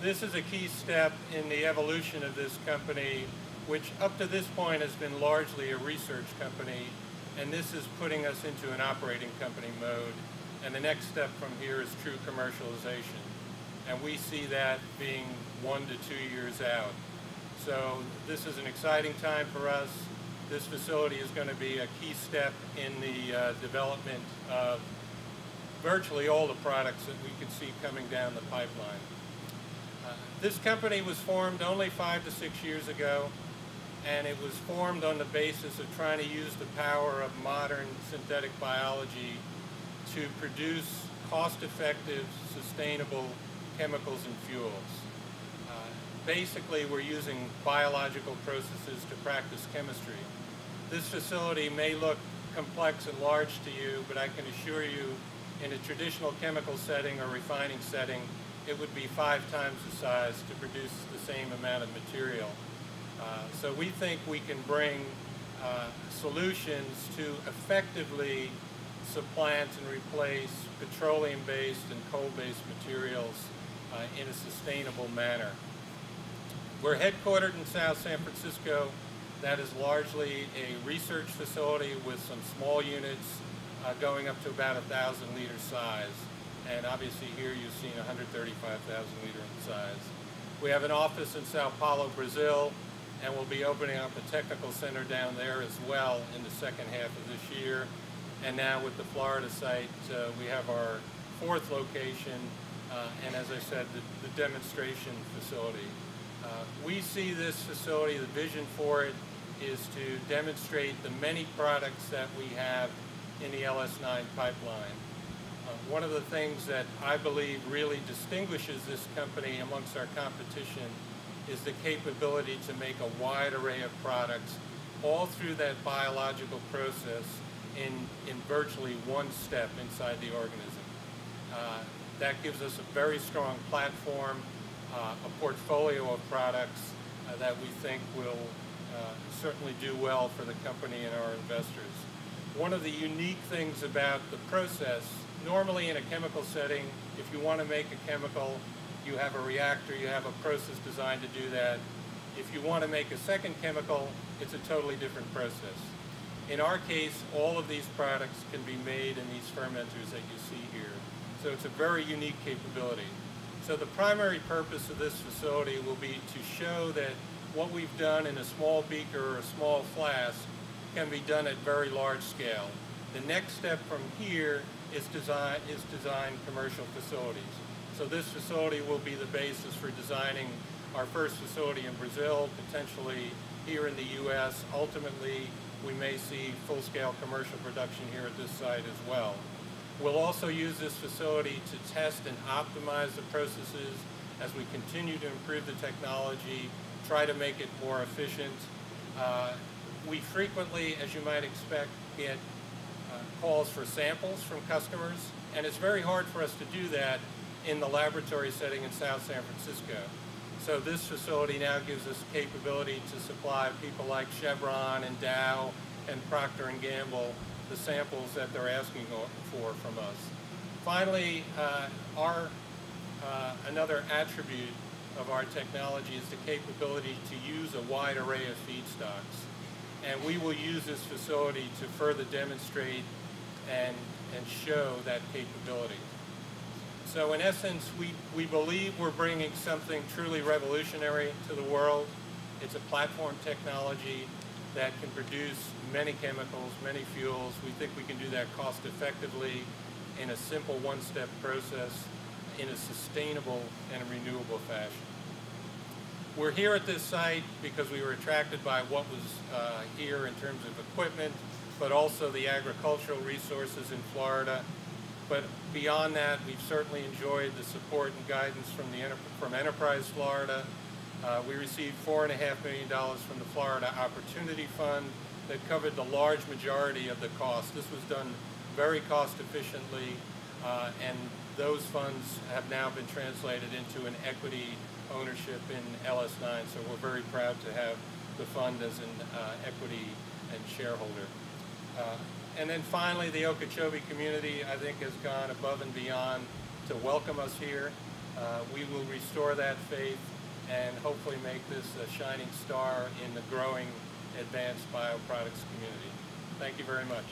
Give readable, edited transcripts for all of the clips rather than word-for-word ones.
This is a key step in the evolution of this company, which up to this point has been largely a research company, and this is putting us into an operating company mode. And the next step from here is true commercialization. And we see that being 1 to 2 years out. So this is an exciting time for us. This facility is going to be a key step in the development of virtually all the products that we can see coming down the pipeline. This company was formed only 5 to 6 years ago, and it was formed on the basis of trying to use the power of modern synthetic biology to produce cost-effective, sustainable chemicals and fuels. Basically, we're using biological processes to practice chemistry. This facility may look complex and large to you, but I can assure you, in a traditional chemical setting or refining setting, it would be 5 times the size to produce the same amount of material. So we think we can bring solutions to effectively supplant and replace petroleum-based and coal-based materials in a sustainable manner. We're headquartered in South San Francisco. That is largely a research facility with some small units going up to about 1,000 liter size. And obviously here you've seen 135,000 liter in size. We have an office in Sao Paulo, Brazil, and we'll be opening up a technical center down there as well in the second half of this year. And now with the Florida site, we have our 4th location, and as I said, the demonstration facility. We see this facility, the vision for it is to demonstrate the many products that we have in the LS9 pipeline. One of the things that I believe really distinguishes this company amongst our competition is the capability to make a wide array of products all through that biological process in virtually one step inside the organism. That gives us a very strong platform, a portfolio of products that we think will certainly do well for the company and our investors. One of the unique things about the process, normally in a chemical setting, if you want to make a chemical, you have a reactor, you have a process designed to do that. If you want to make a second chemical, it's a totally different process. In our case, all of these products can be made in these fermenters that you see here. So it's a very unique capability. So the primary purpose of this facility will be to show that what we've done in a small beaker or a small flask can be done at very large scale. The next step from here is design commercial facilities. So this facility will be the basis for designing our first facility in Brazil, potentially here in the U.S. Ultimately, we may see full-scale commercial production here at this site as well. We'll also use this facility to test and optimize the processes as we continue to improve the technology, try to make it more efficient. We frequently, as you might expect, get calls for samples from customers, and it's very hard for us to do that in the laboratory setting in South San Francisco. So this facility now gives us capability to supply people like Chevron and Dow and Procter & Gamble the samples that they're asking for from us. Finally, another attribute of our technology is the capability to use a wide array of feedstocks. And we will use this facility to further demonstrate and show that capability. So in essence, we believe we're bringing something truly revolutionary to the world. It's a platform technology that can produce many chemicals, many fuels. We think we can do that cost effectively in a simple one-step process in a sustainable and renewable fashion. We're here at this site because we were attracted by what was here in terms of equipment, but also the agricultural resources in Florida. But beyond that, we've certainly enjoyed the support and guidance from Enterprise Florida. We received $4.5 million from the Florida Opportunity Fund that covered the large majority of the cost. This was done very cost efficiently, and those funds have now been translated into an equity ownership in LS9, so we're very proud to have the fund as an equity and shareholder. And then finally, the Okeechobee community, I think, has gone above and beyond to welcome us here. We will restore that faith and hopefully make this a shining star in the growing advanced bioproducts community. Thank you very much.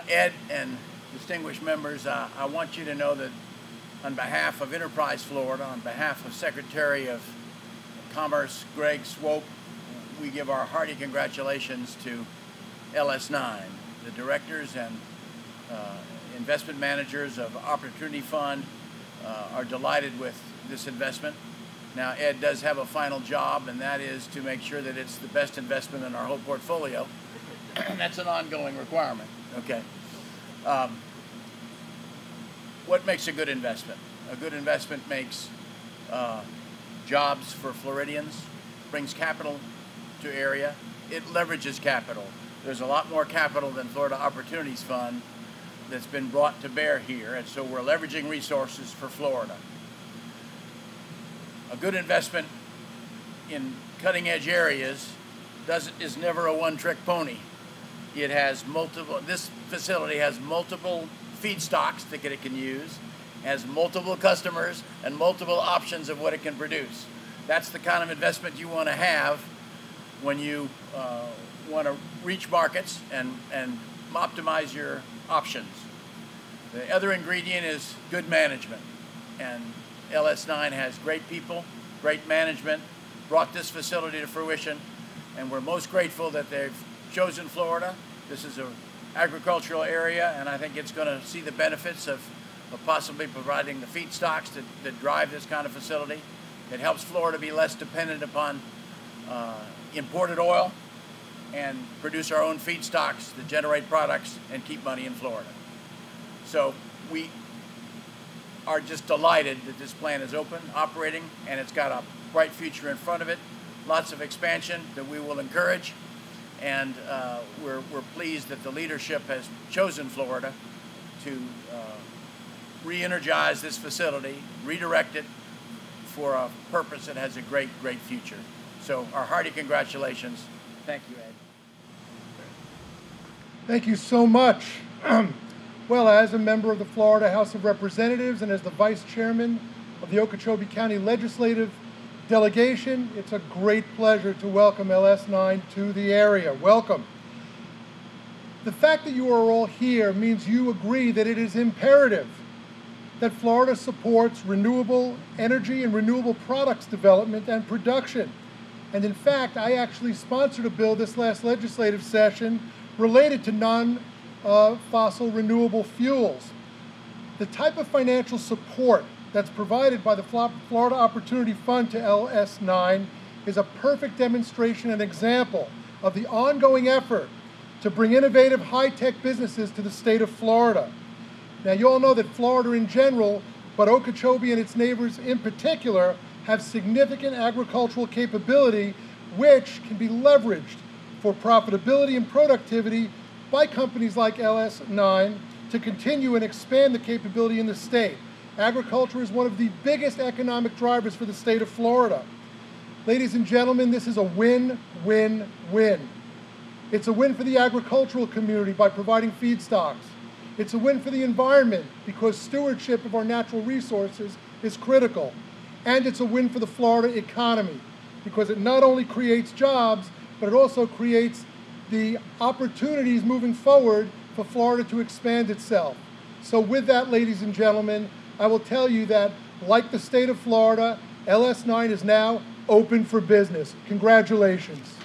Ed and distinguished members, I want you to know that on behalf of Enterprise Florida, on behalf of Secretary of Commerce Greg Swope, we give our hearty congratulations to LS9, the directors and investment managers of Opportunity Fund are delighted with this investment. Now, Ed does have a final job, and that is to make sure that it's the best investment in our whole portfolio. That's an ongoing requirement. Okay. What makes a good investment? A good investment makes jobs for Floridians, brings capital to area, it leverages capital. There's a lot more capital than Florida Opportunities Fund that's been brought to bear here, and so we're leveraging resources for Florida. A good investment in cutting-edge areas is never a one-trick pony. It has multiple, this facility has multiple feedstocks that it can use, has multiple customers, and multiple options of what it can produce. That's the kind of investment you want to have when you want to reach markets and optimize your options. The other ingredient is good management, and LS9 has great people, great management, brought this facility to fruition, and we're most grateful that they've chosen Florida. This is an agricultural area, and I think it's going to see the benefits of possibly providing the feedstocks that drive this kind of facility. It helps Florida be less dependent upon imported oil and produce our own feedstocks that generate products and keep money in Florida. So we are just delighted that this plant is open, operating, and it's got a bright future in front of it. Lots of expansion that we will encourage, and we're pleased that the leadership has chosen Florida to re-energize this facility, redirect it for a purpose that has a great, great future. So our hearty congratulations. Thank you, Ed. Thank you so much. Well, as a member of the Florida House of Representatives and as the Vice Chairman of the Okeechobee County Legislative Delegation, it's a great pleasure to welcome LS9 to the area. Welcome. The fact that you are all here means you agree that it is imperative that Florida supports renewable energy and renewable products development and production. And in fact, I actually sponsored a bill this last legislative session related to non-fossil renewable fuels. The type of financial support that's provided by the Florida Opportunity Fund to LS9 is a perfect demonstration and example of the ongoing effort to bring innovative high-tech businesses to the state of Florida. Now, you all know that Florida in general, but Okeechobee and its neighbors in particular, have significant agricultural capability which can be leveraged for profitability and productivity by companies like LS9 to continue and expand the capability in the state. Agriculture is one of the biggest economic drivers for the state of Florida. Ladies and gentlemen, this is a win-win-win. It's a win for the agricultural community by providing feedstocks. It's a win for the environment because stewardship of our natural resources is critical. And it's a win for the Florida economy because it not only creates jobs, but it also creates the opportunities moving forward for Florida to expand itself. So with that, ladies and gentlemen, I will tell you that, like the state of Florida, LS9 is now open for business. Congratulations.